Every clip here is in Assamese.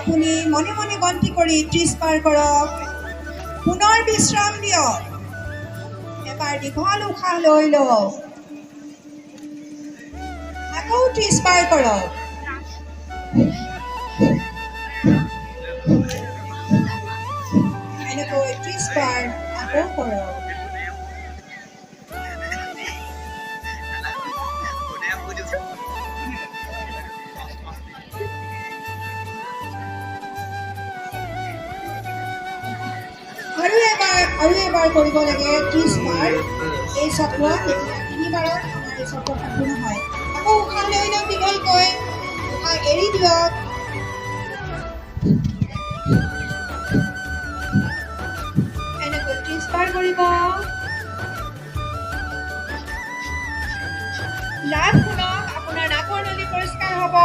আপুনি মনে মনে গন্তি কৰি 30 পাৰ কৰক। পুনৰ বিশ্ৰাম দিয়ক। এবাৰ দীঘল উশাহ লৈ লওক। আকৌ 30 পাৰ কৰক। এনেকৈ 30 পাৰ আকৌ কৰক। আৰু এবাৰ কৰিব লাগে 30 বাৰ এই চক্ৰ। তেতিয়া 3 বাৰত আমাৰ এই চক্ৰ সম্পূৰ্ণ হয়। আকৌ উশাহ লৈ লওক দীঘলকৈ। উশাহ এৰি দিয়ক। এনেকৈ 30 বাৰ কৰিব। লাভ শুনক, আপোনাৰ নাকৰ নলী পৰিষ্কাৰ হ'ব।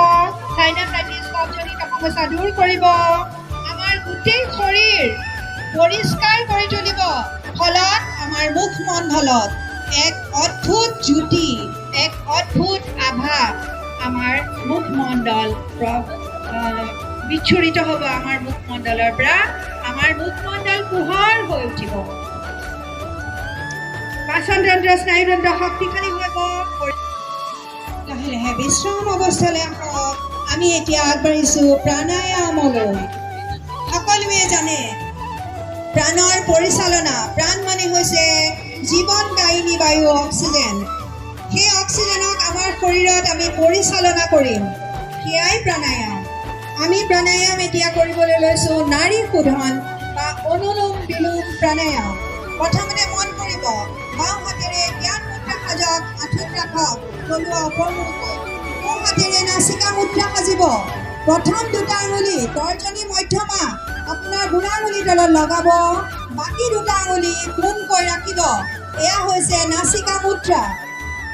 সাইনাচাইটিছ কফজনিত সমস্যা দূৰ কৰিব। আমাৰ গোটেই শৰীৰ পৰিষ্কাৰ কৰি তুলিব। ফলত আমাৰ মুখমণ্ডলত এক অদ্ভুত জ্যোতি, এক অদ্ভুত আভা আমাৰ মুখমণ্ডল বিচ্ছুৰিত হ'ব। আমাৰ মুখমণ্ডলৰ পৰা আমাৰ মুখমণ্ডল পোহৰ হৈ উঠিব। পাচন তন্ত্ৰ, স্নায়ুতন্ত্ৰ শক্তিশালী হ'ব। লাহে লাহে বিশ্ৰাম অৱস্থালৈ আহক। আমি এতিয়া আগবাঢ়িছো প্ৰাণায়ামলৈ। সকলোৱে জানে প্ৰাণৰ পৰিচালনা। প্ৰাণ মানে হৈছে জীৱনদায়িনী বায়ু, অক্সিজেন। সেই অক্সিজেনক আমাৰ শৰীৰত আমি পৰিচালনা কৰিম, সেয়াই প্ৰাণায়াম। আমি প্ৰাণায়াম এতিয়া কৰিবলৈ লৈছোঁ নাড়ী শোধন বা অনুলোম বিলোম প্ৰাণায়াম। প্ৰথমতে মন কৰিব, বাওঁ হাতেৰে জ্ঞান মুদ্ৰা সাজক, আঁঠুত ৰাখক, তলুৱা ওপৰমুখকৈ। সোঁ হাতেৰে নাচিকা মুদ্ৰা সাজিব। প্ৰথম দুটা আঙুলি তৰ্জনী মধ্যমা আপোনাৰ বুঢ়া আঙুলিৰ তলত লগাব। বাকী দুটা আঙুলি পোনকৈ ৰাখিব। এয়া হৈছে নাচিকা মুদ্ৰা।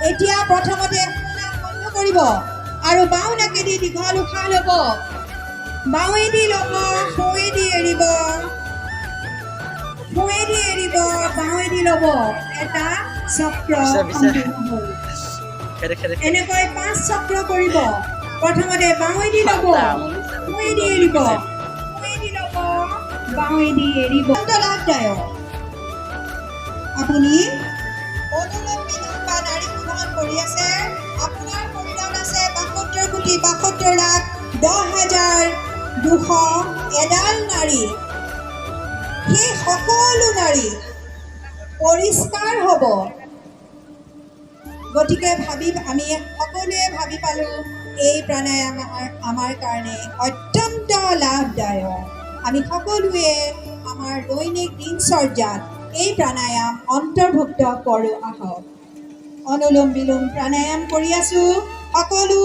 এতিয়া প্ৰথমতে নাক বন্ধ কৰিব আৰু বাওঁ নাকেদি দীঘল উশাহ ল'ব। বাওঁৱেদি ল'ব, সোঁৱেদি এৰিব, সোঁৱেদি এৰিব, বাওঁৱেদি ল'ব। এটা চক্ৰ সম্পূৰ্ণ হ'ল। এনেকৈ 5 চক্ৰ কৰিব। প্ৰথমতে বাওঁৱেদি ল'ব, সোঁৱেদি এৰিব, সোঁৱেদি ল'ব, বাওঁৱেদি এৰিব। লাভদায়ক। আপুনি অনুলোম বিলোম বা নাড়ী শোধন কৰি আছে। আপোনাৰ শৰীৰত আছে 72,72,10,200 এডাল নাড়ী। সেই সকলো নাড়ী পৰিষ্কাৰ হ'ব। গতিকে আমি সকলোৱে ভাবি পালোঁ এই প্ৰাণায়াম আমাৰ কাৰণে অত্যন্ত লাভদায়ক। আমি সকলোৱে আমাৰ দৈনিক দিনচৰ্যাত এই প্ৰাণায়াম অন্তৰ্ভুক্ত কৰোঁ আহক। অনুলোম বিলোম প্ৰাণায়াম কৰি আছোঁ। সকলো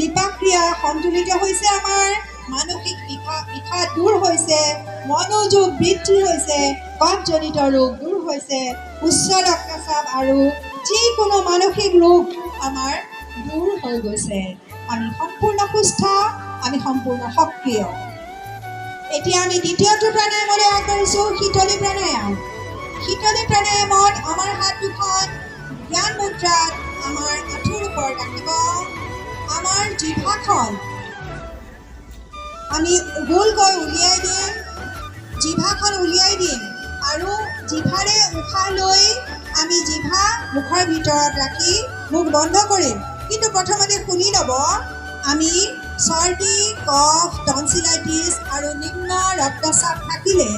বিপাক্ৰিয়া সন্তুলিত হৈছে। আমাৰ মানসিক বিষাদ দূৰ হৈছে, মনোযোগ বৃদ্ধি হৈছে, কফজনিত ৰোগ দূৰ হৈছে, উচ্চ ৰক্তচাপ আৰু যিকোনো মানসিক ৰোগ আমাৰ দূৰ হৈ গৈছে। আমি সম্পূৰ্ণ সুস্থ, আমি সম্পূৰ্ণ সক্ৰিয়। এতিয়া আমি দ্বিতীয়টো প্ৰাণায়ামলৈ আগবাঢ়িছোঁ, শীতলী প্ৰাণায়াম। শীতলী প্ৰাণায়ামত আমাৰ হাত দুখন জ্ঞান মুদ্ৰাত আমাৰ আঁঠুৰ ওপৰত ৰাখিব। আমাৰ জিভাখন আমি গোলকৈ উলিয়াই দিম, জিভাখন উলিয়াই দিম আৰু জিভাৰে উশাহ লৈ আমি জিভা মুখৰ ভিতৰত ৰাখি মুখ বন্ধ কৰিম। কিন্তু প্ৰথমতে শুনি ল'ব, আমি চৰ্দি, কফ, টনচিলাইটিছ আৰু নিম্ন ৰক্তচাপ থাকিলে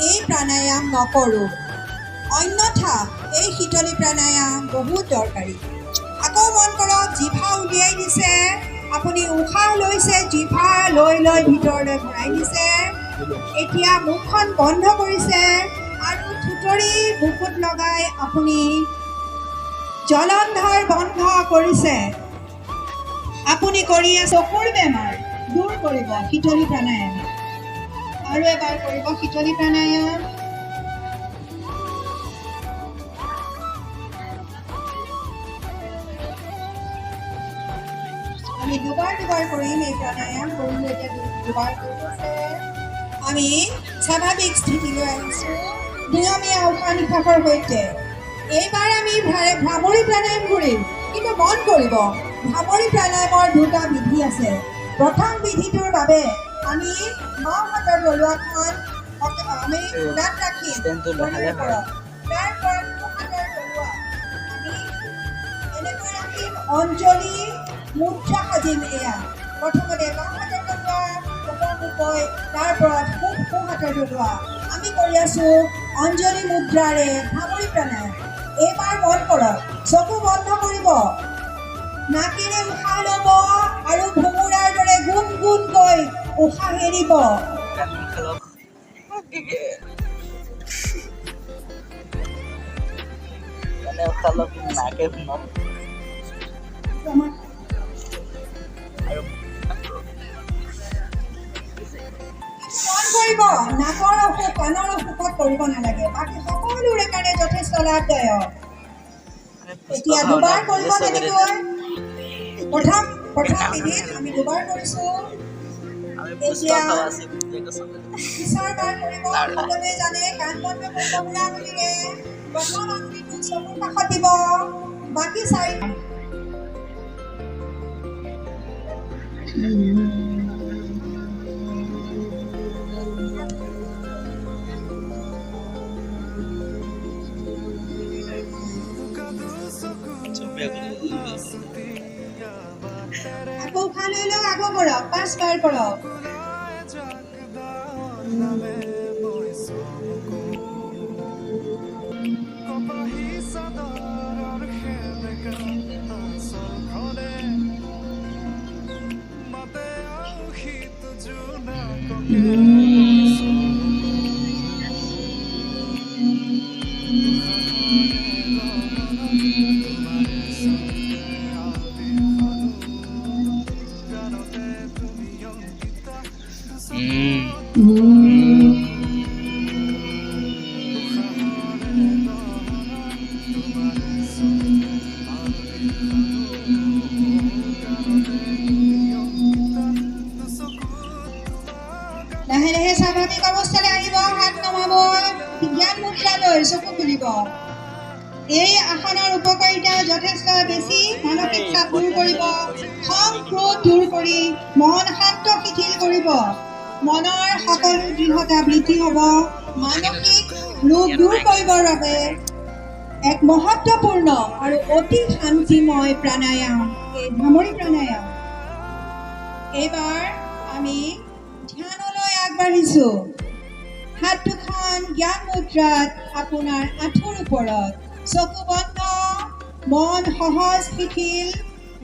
এই প্ৰাণায়াম নকৰোঁ। অন্যথা এই শীতলী প্ৰাণায়াম বহুত দৰকাৰী। আকৌ মন কৰক, জিভা উলিয়াই দিছে, আপুনি উশাহ লৈছে, জিভা লৈ লৈ ভিতৰলৈ ভৰাই দিছে। এতিয়া মুখখন বন্ধ কৰিছে আৰু থুতৰি বুকুত লগাই আপুনি জলন্ধৰ বন্ধ কৰিছে। আপুনি কৰি চকুৰ বেমাৰ দূৰ কৰিব শীতলী প্ৰাণায়াম। আৰু এবাৰ কৰিব শীতলী প্ৰাণায়াম। আমি দুবাৰ কৰিম এই প্ৰাণায়াম। কৰিলোঁ এতিয়া দুবাৰ কৰিছে। আমি স্বাভাৱিক স্থিতিলৈ আহিছোঁ নিয়মীয়া উশাহ নিশাহৰ সৈতে। এইবাৰ আমি ভ্ৰামৰী প্ৰাণায়াম কৰিম। কিন্তু মন কৰিব, ভ্ৰামৰী প্ৰাণায়ামৰ দুটা বিধি আছে। প্ৰথম বিধিটোৰ বাবে আমি বাওঁ হাতৰ তলুৱাখন আমি গাত ৰাখিম ভৰিৰ ওপৰত। তাৰপৰা সোঁ হাতৰ তলুৱা আমি এনেকৈ ৰাখিম, অঞ্জলি মুদ্ৰা সাজিম। এয়া প্ৰথমতে বাওঁ হাতৰ তলুৱা ওপৰমুখকৈ, তাৰপৰা সোঁ হাতৰ তলুৱা আমি কৰি আছোঁ অঞ্জলি মুদ্ৰাৰে ভ্ৰামৰী প্ৰাণায়াম। এইবাৰ মন কৰক, চকু বন্ধ কৰিব, নাকেৰে উশাহ ল'ব আৰু ভোমোৰাৰ দৰে গুণ গুণকৈ উশাহ এৰিব। মন কৰিব, নাকৰ অসুখ কাণৰ অসুখত কৰিব নালাগে, বাকী সকলোৰে কাৰণে যথেষ্ট লাভদায়ক। এতিয়া দুবাৰ কৰিব তেনেকৈ। প্ৰথম বিধিত আমি দুবাৰ কৰিছোঁ। এতিয়া পিছৰবাৰ কৰিব। সকলোৱে জানে, কাণ বন্ধ কৰিব বুঢ়া আঙুলিৰে। প্ৰথম আঙুলিটো চকুৰ কাষত দিব, বাকী চাৰি আকৌ উশাহ লৈ লওক, আকৌ কৰক, 5 বাৰ কৰক। লাহে লাহে স্বাভাৱিক অৱস্থালৈ আহিব, হাত নমাব, জ্ঞান মুদ্ৰা লৈ চকু খুলিব। এই আসনৰ উপকাৰিতা যথেষ্ট বেছি। মানসিক চাপ দূৰ কৰিব, খং ক্ৰোধ দূৰ কৰি মন শান্ত শিথিল কৰিব, মনৰ সকলো দৃঢ়তা বৃদ্ধি হ'ব। মানসিক ৰোগ দূৰ কৰিবৰ বাবে এক মহত্বপূৰ্ণ আৰু অতি শান্তিময় প্ৰাণায়াম এই ভ্ৰামৰী প্ৰাণায়াম। এইবাৰ আমি ধ্যানলৈ আগবাঢ়িছোঁ। হাত দুখন জ্ঞান মুদ্ৰাত আপোনাৰ আঁঠুৰ ওপৰত, চকু বন্ধ, মন সহজ শিথিল,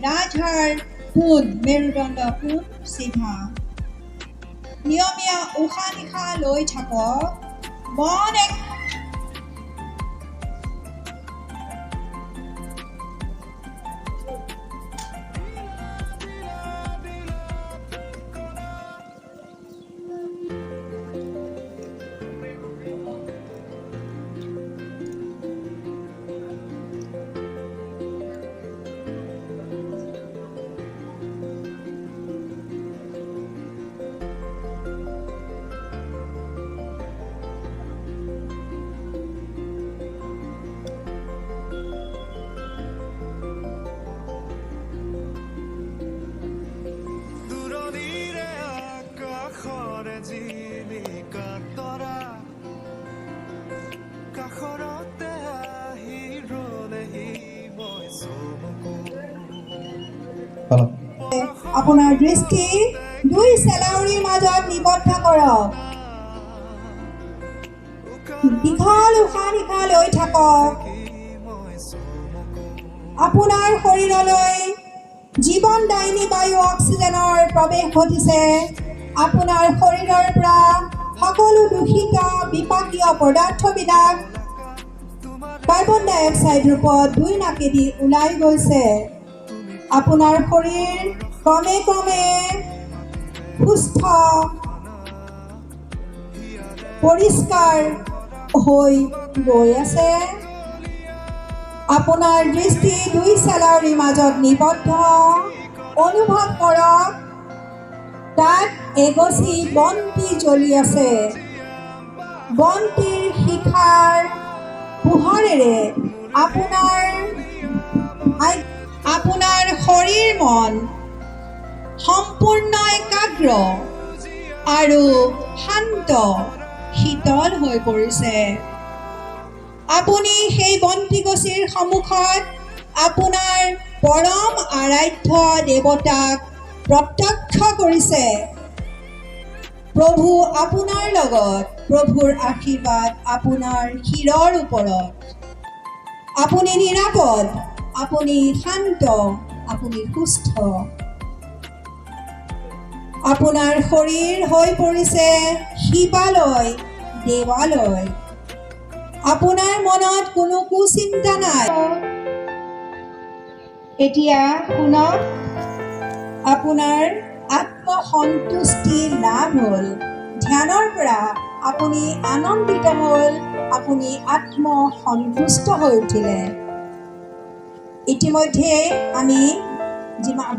ৰাজহাড় পোন, মেৰুদণ্ড পোন চিধা। নিয়মীয়া উশাহ নিশাহ লৈ থাকক, মন এক আপোনাৰ দৃষ্টি দুই চেলাউৰিৰ মাজত নিবদ্ধ কৰক। দীঘল উশাহ নিশাহ লৈ থাকক। আপোনাৰ শৰীৰলৈ জীৱনদায়িনী বায়ু অক্সিজেনৰ প্ৰৱেশ ঘটিছে। আপোনাৰ শৰীৰৰ পৰা সকলো দূষিত বিপাকীয় পদাৰ্থবিলাক কাৰ্বন ডাই অক্সাইড ৰূপত 2 নাকেদি ওলাই গৈছে। আপোনাৰ শৰীৰ ক্ৰমে ক্ৰমে সুস্থ পৰিষ্কাৰ হৈ গৈ আছে। আপোনাৰ দৃষ্টি দুই চেলাউৰিৰ মাজত নিবদ্ধ। অনুভৱ কৰক, তাত এগছি বন্তি জ্বলি আছে। বন্তিৰ শিখাৰ পোহৰেৰে আপোনাৰ শৰীৰ মন সম্পূৰ্ণ একাগ্ৰ। আৰু শান্ত শীতল হৈ পৰিছে। আপুনি সেই বন্তিগছিৰ সন্মুখত আপোনাৰ পৰম আৰাধ্য দেৱতাক প্ৰত্যক্ষ কৰিছে। প্ৰভু আপোনাৰ লগত, প্ৰভুৰ আশীৰ্বাদ আপোনাৰ শিৰৰ ওপৰত। আপুনি নিৰাপদ, আপুনি শান্ত, আপুনি সুস্থ। আপোনাৰ শৰীৰ হৈ পৰিছে শিৱালয়, দেৱালয়। আপোনাৰ মনত কোনো কুচিন্তা নাই। এতিয়া শুনক, আপোনাৰ আত্মসন্তুষ্টি লাভ হ'ল। ধ্যানৰ পৰা আপুনি আনন্দিত হ'ল, আপুনি আত্মসন্তুষ্ট হৈ উঠিলে। ইতিমধ্যে আমি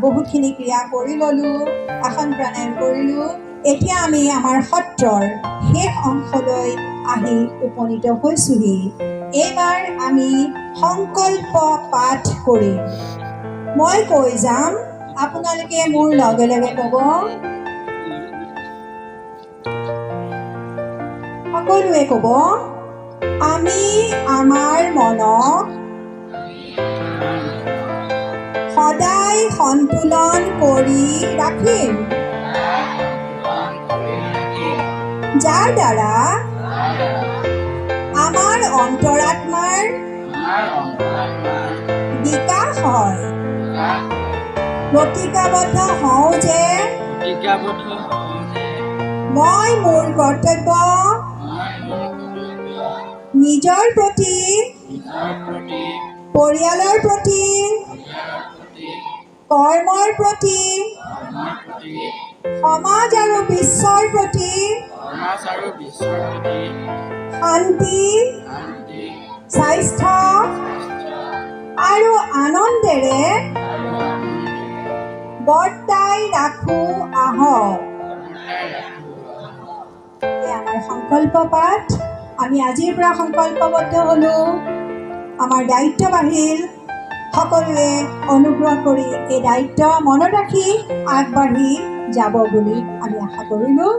বহুতখিনি ক্ৰিয়া কৰি ল'লোঁ, আসন প্ৰাণায়াম কৰিলোঁ। এতিয়া আমি আমাৰ সত্ৰৰ শেষ অংশলৈ আহি উপনীত হৈছোহি। এইবাৰ আমি সংকল্প পাঠ কৰিম। মই কৈ যাম, আপোনালোকে মোৰ লগে লগে ক'ব। সকলোৱে ক'ব, আমি আমাৰ মনক সদায় সন্তুলন কৰি ৰাখিম, যাৰ দ্বাৰা আমাৰ অন্তৰাত্মাৰ বিকাশ হয়। প্ৰতিজ্ঞাবদ্ধ হওঁ যে মই মোৰ কৰ্তব্য নিজৰ প্ৰতি, পৰিয়ালৰ প্ৰতি, কৰ্মৰ প্ৰতি, সমাজ আৰু বিশ্বৰ প্ৰতি শান্তি, স্বাস্থ্য আৰু আনন্দেৰে বৰ্তাই ৰাখোঁ আহক। আমাৰ সংকল্প পাঠ। আমি আজিৰ পৰা সংকল্পবদ্ধ হ'লোঁ, আমাৰ দায়িত্ব বাঢ়িল। সকলোৱে অনুগ্ৰহ কৰি এই দায়িত্ব মনত ৰাখি আগবাঢ়ি যাব বুলি আমি আশা কৰিলোঁ।